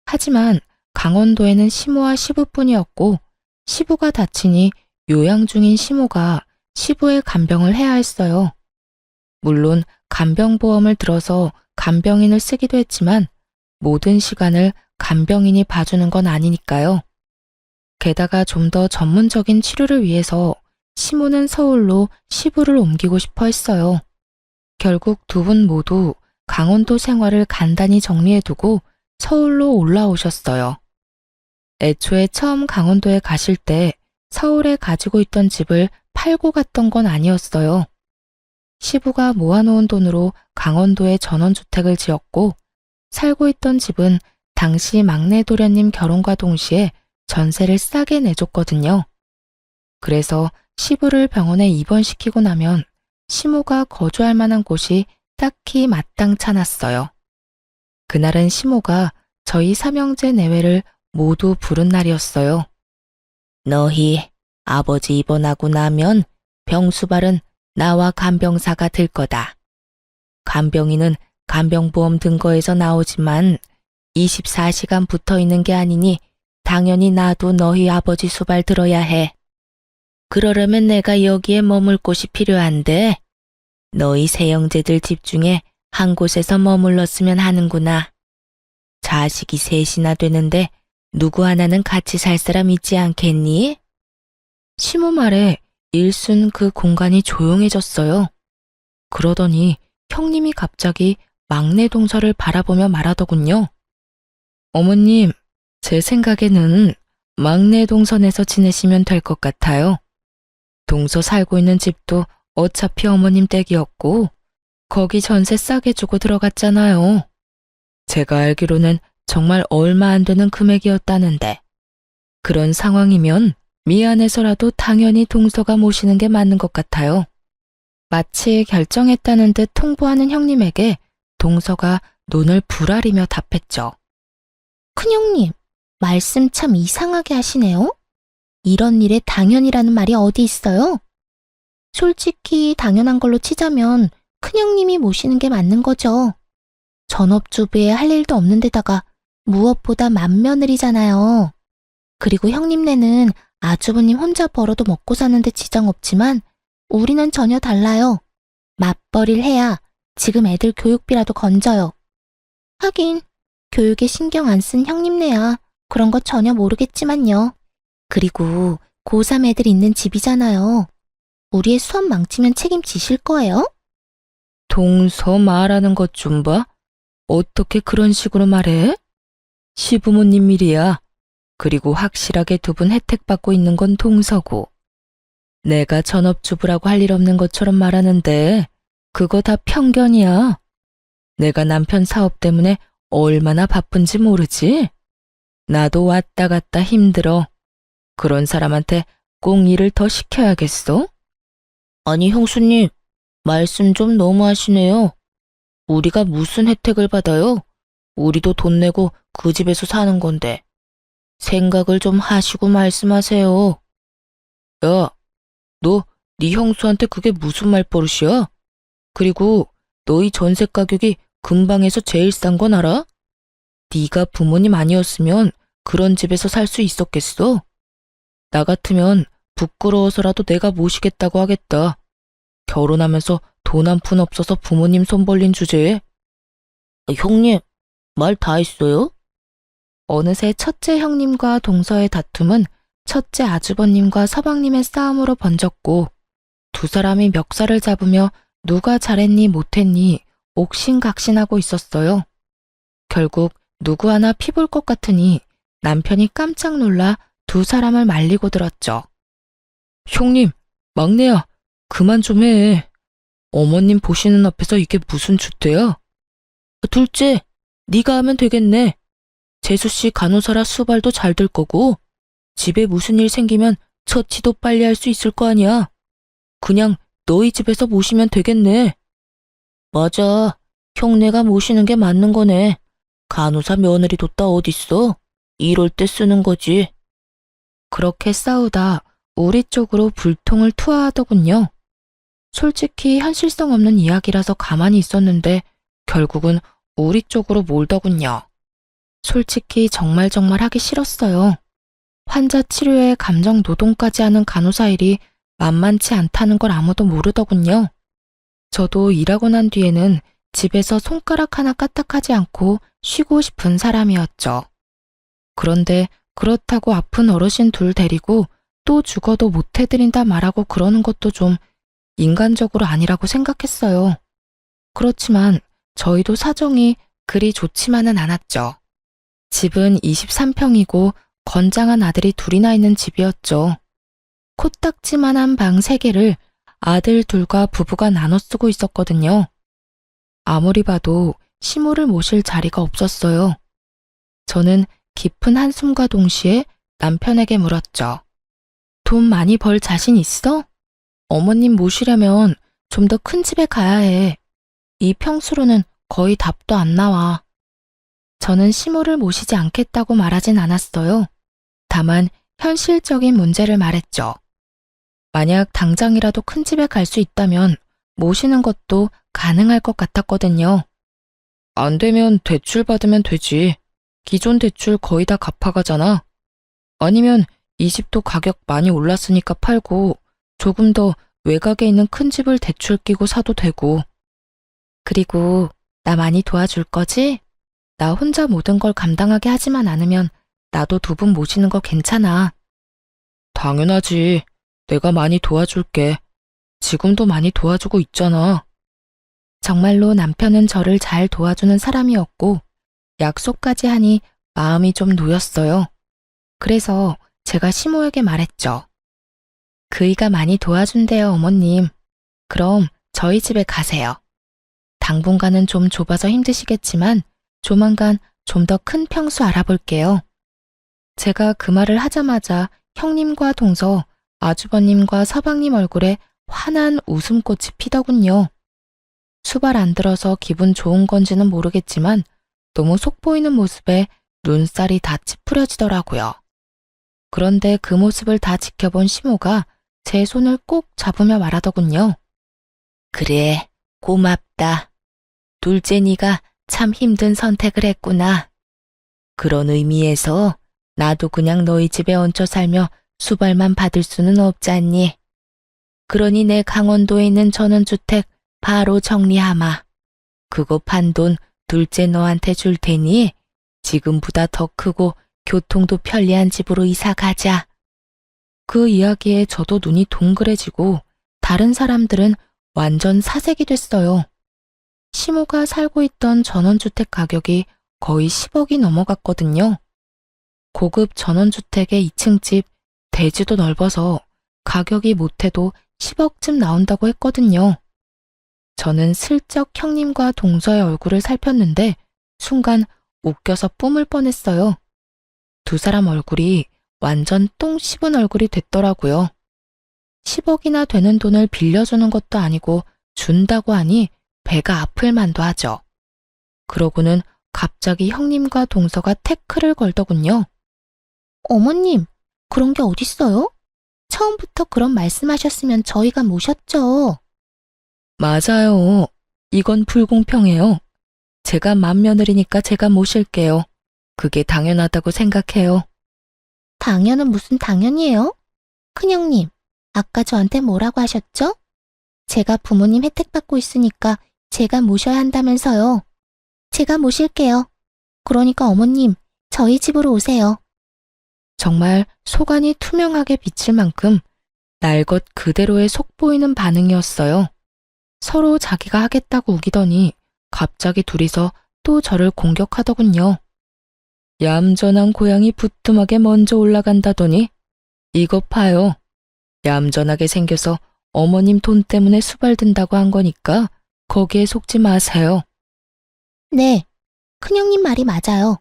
하지만 강원도에는 시모와 시부뿐이었고 시부가 다치니 요양 중인 시모가 시부의 간병을 해야 했어요. 물론 간병보험을 들어서 간병인을 쓰기도 했지만 모든 시간을 간병인이 봐주는 건 아니니까요. 게다가 좀 더 전문적인 치료를 위해서 시모는 서울로 시부를 옮기고 싶어 했어요. 결국 두 분 모두 강원도 생활을 간단히 정리해두고 서울로 올라오셨어요. 애초에 처음 강원도에 가실 때 서울에 가지고 있던 집을 팔고 갔던 건 아니었어요. 시부가 모아놓은 돈으로 강원도에 전원주택을 지었고 살고 있던 집은 당시 막내 도련님 결혼과 동시에 전세를 싸게 내줬거든요. 그래서 시부를 병원에 입원시키고 나면 시모가 거주할 만한 곳이 딱히 마땅찮았어요. 그날은 시모가 저희 삼형제 내외를 모두 부른 날이었어요. 너희 아버지 입원하고 나면 병수발은 나와 간병사가 될 거다. 간병인은 간병보험 등거에서 나오지만 24시간 붙어 있는 게 아니니 당연히 나도 너희 아버지 수발 들어야 해. 그러려면 내가 여기에 머물 곳이 필요한데 너희 세 형제들 집 중에 한 곳에서 머물렀으면 하는구나. 자식이 셋이나 되는데 누구 하나는 같이 살 사람 있지 않겠니? 시모 말에 일순 그 공간이 조용해졌어요. 그러더니 형님이 갑자기 막내 동서를 바라보며 말하더군요. 어머님, 제 생각에는 막내 동선에서 지내시면 될 것 같아요. 동서 살고 있는 집도 어차피 어머님 댁이었고 거기 전세 싸게 주고 들어갔잖아요. 제가 알기로는 정말 얼마 안 되는 금액이었다는데 그런 상황이면 미안해서라도 당연히 동서가 모시는 게 맞는 것 같아요. 마치 결정했다는 듯 통보하는 형님에게 동서가 눈을 부라리며 답했죠. 큰형님, 말씀 참 이상하게 하시네요. 이런 일에 당연이라는 말이 어디 있어요? 솔직히 당연한 걸로 치자면 큰형님이 모시는 게 맞는 거죠. 전업주부에 할 일도 없는 데다가 무엇보다 맏며느리잖아요. 그리고 형님네는 아주버님 혼자 벌어도 먹고 사는데 지장 없지만 우리는 전혀 달라요. 맞벌이를 해야 지금 애들 교육비라도 건져요. 하긴 교육에 신경 안 쓴 형님네야 그런 거 전혀 모르겠지만요. 그리고 고3 애들 있는 집이잖아요. 우리의 수업 망치면 책임지실 거예요? 동서 말하는 것 좀 봐. 어떻게 그런 식으로 말해? 시부모님 일이야. 그리고 확실하게 두 분 혜택 받고 있는 건 동서고. 내가 전업주부라고 할 일 없는 것처럼 말하는데 그거 다 편견이야. 내가 남편 사업 때문에 얼마나 바쁜지 모르지? 나도 왔다 갔다 힘들어. 그런 사람한테 꼭 일을 더 시켜야겠어? 아니 형수님, 말씀 좀 너무하시네요. 우리가 무슨 혜택을 받아요? 우리도 돈 내고 그 집에서 사는 건데. 생각을 좀 하시고 말씀하세요. 야, 너 네 형수한테 그게 무슨 말버릇이야? 그리고 너희 전세 가격이 근방에서 제일 싼 건 알아? 네가 부모님 아니었으면 그런 집에서 살 수 있었겠어? 나 같으면 부끄러워서라도 내가 모시겠다고 하겠다. 결혼하면서 돈 한 푼 없어서 부모님 손 벌린 주제에. 형님, 말 다 했어요? 어느새 첫째 형님과 동서의 다툼은 첫째 아주버님과 서방님의 싸움으로 번졌고 두 사람이 멱살을 잡으며 누가 잘했니 못했니 옥신각신하고 있었어요. 결국 누구 하나 피볼 것 같으니 남편이 깜짝 놀라 두 사람을 말리고 들었죠. 형님, 막내야, 그만 좀 해. 어머님 보시는 앞에서 이게 무슨 주대야? 둘째, 네가 하면 되겠네. 재수씨 간호사라 수발도 잘 될 거고 집에 무슨 일 생기면 처치도 빨리 할 수 있을 거 아니야. 그냥 너희 집에서 모시면 되겠네. 맞아. 형네가 모시는 게 맞는 거네. 간호사 며느리 뒀다 어딨어? 이럴 때 쓰는 거지. 그렇게 싸우다 우리 쪽으로 불통을 투하하더군요. 솔직히 현실성 없는 이야기라서 가만히 있었는데 결국은 우리 쪽으로 몰더군요. 솔직히 정말 하기 싫었어요. 환자 치료에 감정 노동까지 하는 간호사 일이 만만치 않다는 걸 아무도 모르더군요. 저도 일하고 난 뒤에는 집에서 손가락 하나 까딱하지 않고 쉬고 싶은 사람이었죠. 그런데 그렇다고 아픈 어르신 둘 데리고 또 죽어도 못 해드린다 말하고 그러는 것도 좀 인간적으로 아니라고 생각했어요. 그렇지만 저희도 사정이 그리 좋지만은 않았죠. 집은 23평이고 건장한 아들이 둘이나 있는 집이었죠. 코딱지만한 방 3개를 아들 둘과 부부가 나눠 쓰고 있었거든요. 아무리 봐도 시모를 모실 자리가 없었어요. 저는 깊은 한숨과 동시에 남편에게 물었죠. 돈 많이 벌 자신 있어? 어머님 모시려면 좀 더 큰 집에 가야 해. 이 평수로는 거의 답도 안 나와. 저는 시모를 모시지 않겠다고 말하진 않았어요. 다만 현실적인 문제를 말했죠. 만약 당장이라도 큰 집에 갈 수 있다면 모시는 것도 가능할 것 같았거든요. 안 되면 대출 받으면 되지. 기존 대출 거의 다 갚아가잖아. 아니면 이 집도 가격 많이 올랐으니까 팔고 조금 더 외곽에 있는 큰 집을 대출 끼고 사도 되고. 그리고 나 많이 도와줄 거지? 나 혼자 모든 걸 감당하게 하지만 않으면 나도 2분 모시는 거 괜찮아. 당연하지. 내가 많이 도와줄게. 지금도 많이 도와주고 있잖아. 정말로 남편은 저를 잘 도와주는 사람이었고 약속까지 하니 마음이 좀 놓였어요. 그래서 제가 시모에게 말했죠. 그이가 많이 도와준대요, 어머님. 그럼 저희 집에 가세요. 당분간은 좀 좁아서 힘드시겠지만 조만간 좀 더 큰 평수 알아볼게요. 제가 그 말을 하자마자 형님과 동서, 아주버님과 서방님 얼굴에 환한 웃음꽃이 피더군요. 수발 안 들어서 기분 좋은 건지는 모르겠지만 너무 속보이는 모습에 눈살이 다 찌푸려지더라고요. 그런데 그 모습을 다 지켜본 시모가 제 손을 꼭 잡으며 말하더군요. 그래, 고맙다. 둘째 네가 참 힘든 선택을 했구나. 그런 의미에서 나도 그냥 너희 집에 얹혀 살며 수발만 받을 수는 없잖니. 그러니 내 강원도에 있는 전원주택 바로 정리하마. 그거 판 돈 둘째 너한테 줄 테니 지금보다 더 크고 교통도 편리한 집으로 이사 가자. 그 이야기에 저도 눈이 동그래지고 다른 사람들은 완전 사색이 됐어요. 시모가 살고 있던 전원주택 가격이 거의 10억이 넘어갔거든요. 고급 전원주택의 2층 집, 대지도 넓어서 가격이 못해도 10억쯤 나온다고 했거든요. 저는 슬쩍 형님과 동서의 얼굴을 살폈는데 순간 웃겨서 뿜을 뻔했어요. 두 사람 얼굴이 완전 똥 씹은 얼굴이 됐더라고요. 10억이나 되는 돈을 빌려주는 것도 아니고 준다고 하니 배가 아플 만도 하죠. 그러고는 갑자기 형님과 동서가 태클을 걸더군요. 어머님, 그런 게 어딨어요? 처음부터 그런 말씀하셨으면 저희가 모셨죠. 맞아요. 이건 불공평해요. 제가 맏며느리니까 제가 모실게요. 그게 당연하다고 생각해요. 당연은 무슨 당연이에요? 큰형님, 아까 저한테 뭐라고 하셨죠? 제가 부모님 혜택 받고 있으니까 제가 모셔야 한다면서요. 제가 모실게요. 그러니까 어머님, 저희 집으로 오세요. 정말 속안이 투명하게 비칠 만큼 날 것 그대로의 속보이는 반응이었어요. 서로 자기가 하겠다고 우기더니 갑자기 둘이서 또 저를 공격하더군요. 얌전한 고양이 부뚜막에 먼저 올라간다더니 이것 봐요. 얌전하게 생겨서 어머님 돈 때문에 수발든다고 한 거니까 거기에 속지 마세요. 네, 큰형님 말이 맞아요.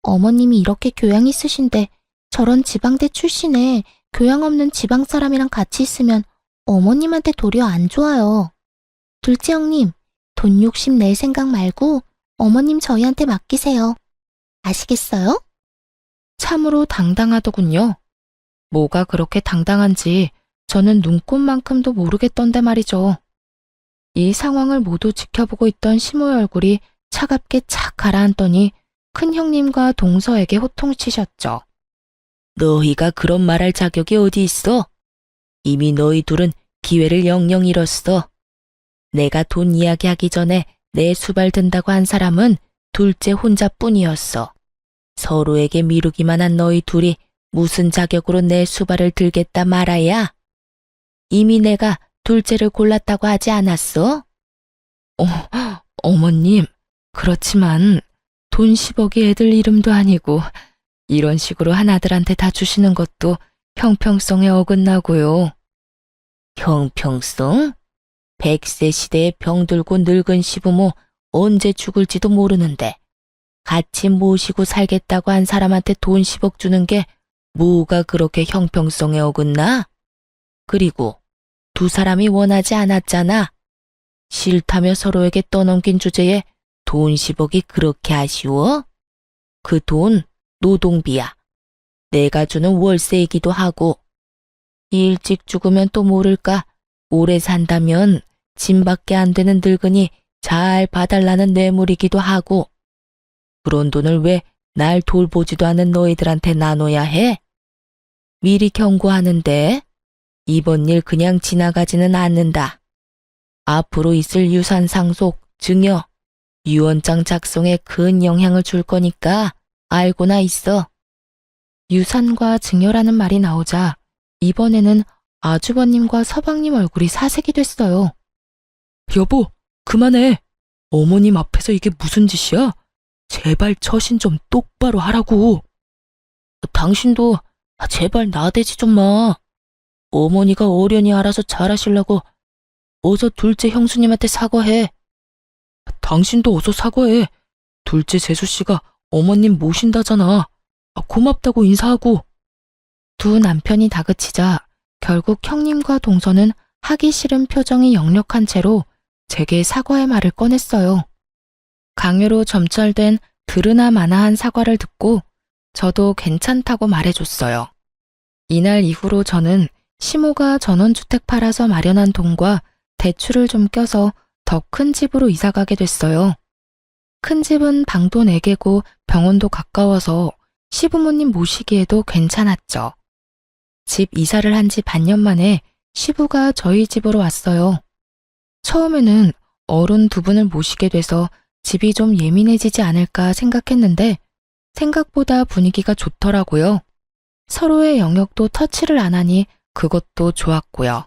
어머님이 이렇게 교양 있으신데 저런 지방대 출신에 교양 없는 지방 사람이랑 같이 있으면 어머님한테 도리어 안 좋아요. 둘째 형님, 돈 욕심 낼 생각 말고 어머님 저희한테 맡기세요. 아시겠어요? 참으로 당당하더군요. 뭐가 그렇게 당당한지 저는 눈꼽만큼도 모르겠던데 말이죠. 이 상황을 모두 지켜보고 있던 시모의 얼굴이 차갑게 착 가라앉더니 큰 형님과 동서에게 호통치셨죠. 너희가 그런 말할 자격이 어디 있어? 이미 너희 둘은 기회를 영영 잃었어. 내가 돈 이야기하기 전에 내 수발 든다고 한 사람은 둘째 혼자뿐이었어. 서로에게 미루기만 한 너희 둘이 무슨 자격으로 내 수발을 들겠다 말아야? 이미 내가 둘째를 골랐다고 하지 않았어? 어머님, 그렇지만 돈 10억이 애들 이름도 아니고 이런 식으로 한 아들한테 다 주시는 것도 형평성에 어긋나고요. 형평성? 100세 시대에 병들고 늙은 시부모 언제 죽을지도 모르는데 같이 모시고 살겠다고 한 사람한테 돈 10억 주는 게 뭐가 그렇게 형평성에 어긋나? 그리고 두 사람이 원하지 않았잖아. 싫다며 서로에게 떠넘긴 주제에 돈 10억이 그렇게 아쉬워? 그 돈 노동비야. 내가 주는 월세이기도 하고. 일찍 죽으면 또 모를까 오래 산다면 짐밖에 안 되는 늙은이 잘 봐달라는 뇌물이기도 하고. 그런 돈을 왜 날 돌보지도 않은 너희들한테 나눠야 해? 미리 경고하는데 이번 일 그냥 지나가지는 않는다. 앞으로 있을 유산 상속, 증여, 유언장 작성에 큰 영향을 줄 거니까 알고나 있어. 유산과 증여라는 말이 나오자 이번에는 아주버님과 서방님 얼굴이 사색이 됐어요. 여보, 그만해. 어머님 앞에서 이게 무슨 짓이야? 제발 처신 좀 똑바로 하라고. 당신도 제발 나대지 좀 마. 어머니가 어련히 알아서 잘하시려고 어서 둘째 형수님한테 사과해. 당신도 어서 사과해. 둘째 재수씨가 어머님 모신다잖아. 고맙다고 인사하고. 두 남편이 다그치자 결국 형님과 동서는 하기 싫은 표정이 역력한 채로 제게 사과의 말을 꺼냈어요. 강요로 점철된 들으나 마나한 사과를 듣고 저도 괜찮다고 말해줬어요. 이날 이후로 저는 시모가 전원주택 팔아서 마련한 돈과 대출을 좀 껴서 더 큰 집으로 이사가게 됐어요. 큰 집은 방도 4개고 병원도 가까워서 시부모님 모시기에도 괜찮았죠. 집 이사를 한 지 반년 만에 시부가 저희 집으로 왔어요. 처음에는 어른 두 분을 모시게 돼서 집이 좀 예민해지지 않을까 생각했는데 생각보다 분위기가 좋더라고요. 서로의 영역도 터치를 안 하니 그것도 좋았고요.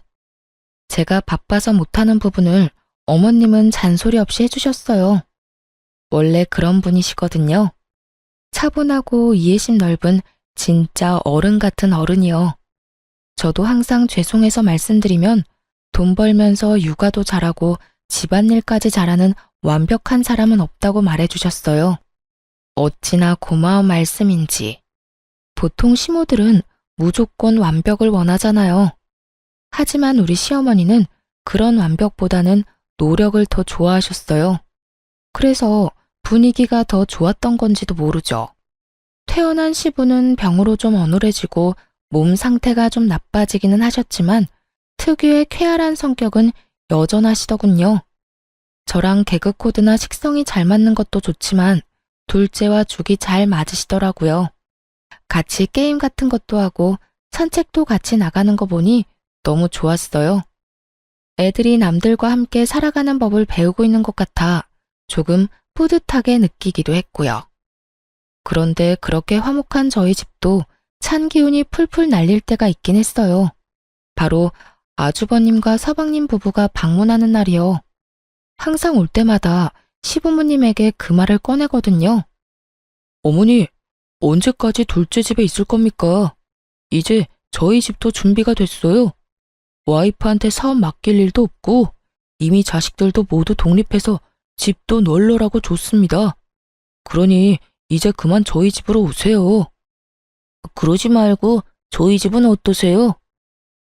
제가 바빠서 못하는 부분을 어머님은 잔소리 없이 해주셨어요. 원래 그런 분이시거든요. 차분하고 이해심 넓은 진짜 어른 같은 어른이요. 저도 항상 죄송해서 말씀드리면 돈 벌면서 육아도 잘하고 집안일까지 잘하는 완벽한 사람은 없다고 말해주셨어요. 어찌나 고마운 말씀인지. 보통 시모들은 무조건 완벽을 원하잖아요. 하지만 우리 시어머니는 그런 완벽보다는 노력을 더 좋아하셨어요. 그래서 분위기가 더 좋았던 건지도 모르죠. 퇴원한 시부는 병으로 좀 어눌해지고 몸 상태가 좀 나빠지기는 하셨지만 특유의 쾌활한 성격은 여전하시더군요. 저랑 개그 코드나 식성이 잘 맞는 것도 좋지만 둘째와 죽이 잘 맞으시더라고요. 같이 게임 같은 것도 하고 산책도 같이 나가는 거 보니 너무 좋았어요. 애들이 남들과 함께 살아가는 법을 배우고 있는 것 같아 조금 뿌듯하게 느끼기도 했고요. 그런데 그렇게 화목한 저희 집도 찬 기운이 풀풀 날릴 때가 있긴 했어요. 바로 아주버님과 서방님 부부가 방문하는 날이요. 항상 올 때마다 시부모님에게 그 말을 꺼내거든요. 어머니, 언제까지 둘째 집에 있을 겁니까? 이제 저희 집도 준비가 됐어요. 와이프한테 사업 맡길 일도 없고 이미 자식들도 모두 독립해서 집도 널널하고 좋습니다. 그러니 이제 그만 저희 집으로 오세요. 그러지 말고 저희 집은 어떠세요?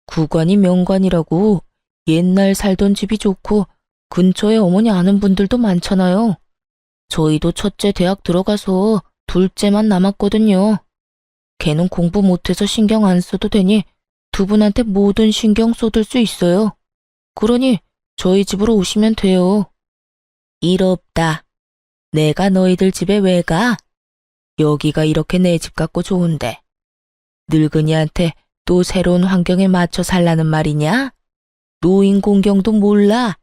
구관이 명관이라고 옛날 살던 집이 좋고 근처에 어머니 아는 분들도 많잖아요. 저희도 첫째 대학 들어가서 둘째만 남았거든요. 걔는 공부 못해서 신경 안 써도 되니 두 분한테 모든 신경 쏟을 수 있어요. 그러니 저희 집으로 오시면 돼요. 일 없다. 내가 너희들 집에 왜 가? 여기가 이렇게 내 집 같고 좋은데. 늙은이한테 또 새로운 환경에 맞춰 살라는 말이냐? 노인 공경도 몰라.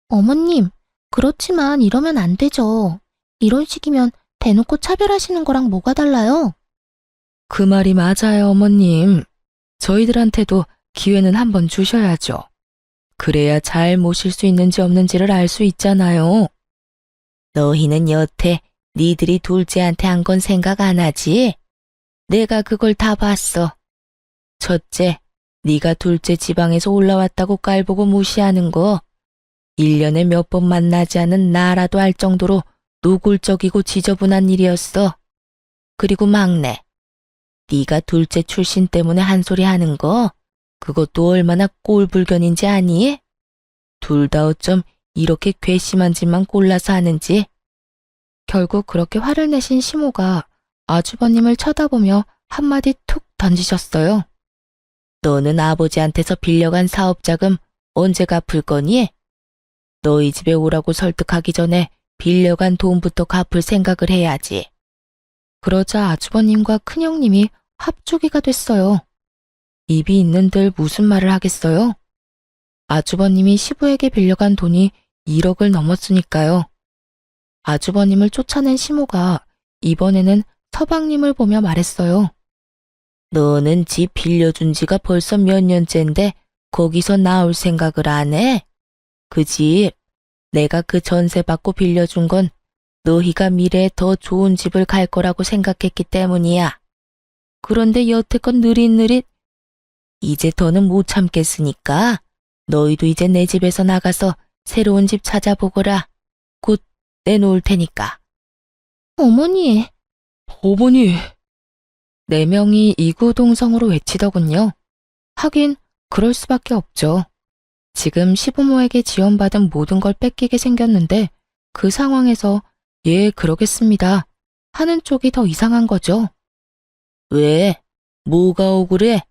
어머님, 그렇지만 이러면 안 되죠. 이런 식이면 대놓고 차별하시는 거랑 뭐가 달라요? 그 말이 맞아요, 어머님. 저희들한테도 기회는 한번 주셔야죠. 그래야 잘 모실 수 있는지 없는지를 알 수 있잖아요. 너희는 여태 니들이 둘째한테 한 건 생각 안 하지? 내가 그걸 다 봤어. 첫째, 네가 둘째 지방에서 올라왔다고 깔보고 무시하는 거 1년에 몇 번 만나지 않은 나라도 알 정도로 노골적이고 지저분한 일이었어. 그리고 막내, 네가 둘째 출신 때문에 한 소리 하는 거 그것도 얼마나 꼴불견인지 아니? 둘 다 어쩜 이렇게 괘씸한 짓만 골라서 하는지. 결국 그렇게 화를 내신 시모가 아주버님을 쳐다보며 한마디 툭 던지셨어요. 너는 아버지한테서 빌려간 사업자금 언제 갚을 거니? 너희 집에 오라고 설득하기 전에 빌려간 돈부터 갚을 생각을 해야지. 그러자 아주버님과 큰형님이 합주기가 됐어요. 입이 있는들 무슨 말을 하겠어요? 아주버님이 시부에게 빌려간 돈이 1억을 넘었으니까요. 아주버님을 쫓아낸 시모가 이번에는 서방님을 보며 말했어요. 너는 집 빌려준 지가 벌써 몇 년째인데 거기서 나올 생각을 안 해? 그 집, 내가 그 전세 받고 빌려준 건 너희가 미래에 더 좋은 집을 갈 거라고 생각했기 때문이야. 그런데 여태껏 느릿느릿 이제 더는 못 참겠으니까 너희도 이제 내 집에서 나가서 새로운 집 찾아보거라. 곧 내놓을 테니까. 어머니, 어머니. 4명이 이구동성으로 외치더군요. 하긴 그럴 수밖에 없죠. 지금 시부모에게 지원받은 모든 걸 뺏기게 생겼는데 그 상황에서 예, 그러겠습니다 하는 쪽이 더 이상한 거죠. 왜? 뭐가 억울해?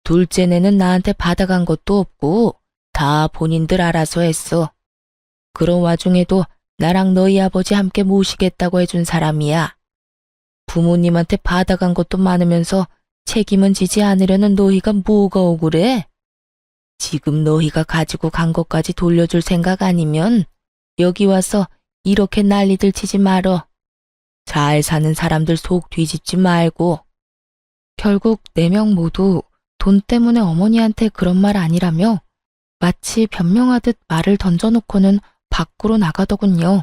둘째네는 나한테 받아간 것도 없고 다 본인들 알아서 했어. 그런 와중에도 나랑 너희 아버지 함께 모시겠다고 해준 사람이야. 부모님한테 받아간 것도 많으면서 책임은 지지 않으려는 너희가 뭐가 억울해? 지금 너희가 가지고 간 것까지 돌려줄 생각 아니면 여기 와서 이렇게 난리들 치지 말어. 잘 사는 사람들 속 뒤집지 말고. 결국 4명 모두 돈 때문에 어머니한테 그런 말 아니라며 마치 변명하듯 말을 던져놓고는 밖으로 나가더군요.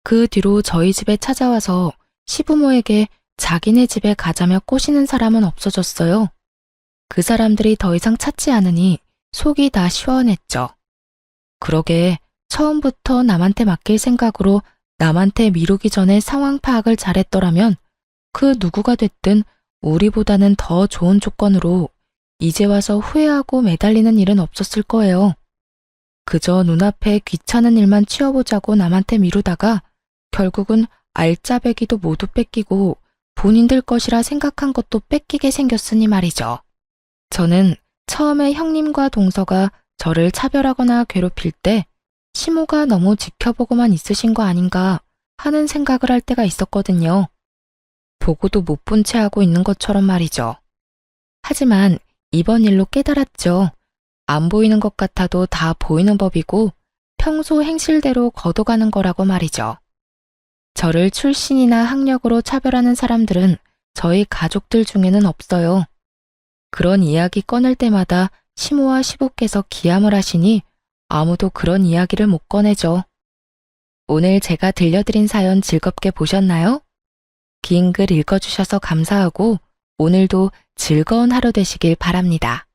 그 뒤로 저희 집에 찾아와서 시부모에게 자기네 집에 가자며 꼬시는 사람은 없어졌어요. 그 사람들이 더 이상 찾지 않으니 속이 다 시원했죠. 그러게 처음부터 남한테 맡길 생각으로 남한테 미루기 전에 상황 파악을 잘했더라면 그 누구가 됐든 우리보다는 더 좋은 조건으로 이제 와서 후회하고 매달리는 일은 없었을 거예요. 그저 눈앞에 귀찮은 일만 치워보자고 남한테 미루다가 결국은 알짜배기도 모두 뺏기고 본인들 것이라 생각한 것도 뺏기게 생겼으니 말이죠. 저는 처음에 형님과 동서가 저를 차별하거나 괴롭힐 때 시모가 너무 지켜보고만 있으신 거 아닌가 하는 생각을 할 때가 있었거든요. 보고도 못 본 채 하고 있는 것처럼 말이죠. 하지만 이번 일로 깨달았죠. 안 보이는 것 같아도 다 보이는 법이고 평소 행실대로 걷어가는 거라고 말이죠. 저를 출신이나 학력으로 차별하는 사람들은 저희 가족들 중에는 없어요. 그런 이야기 꺼낼 때마다 시모와 시부께서 기함을 하시니 아무도 그런 이야기를 못 꺼내죠. 오늘 제가 들려드린 사연 즐겁게 보셨나요? 긴 글 읽어주셔서 감사하고 오늘도 즐거운 하루 되시길 바랍니다.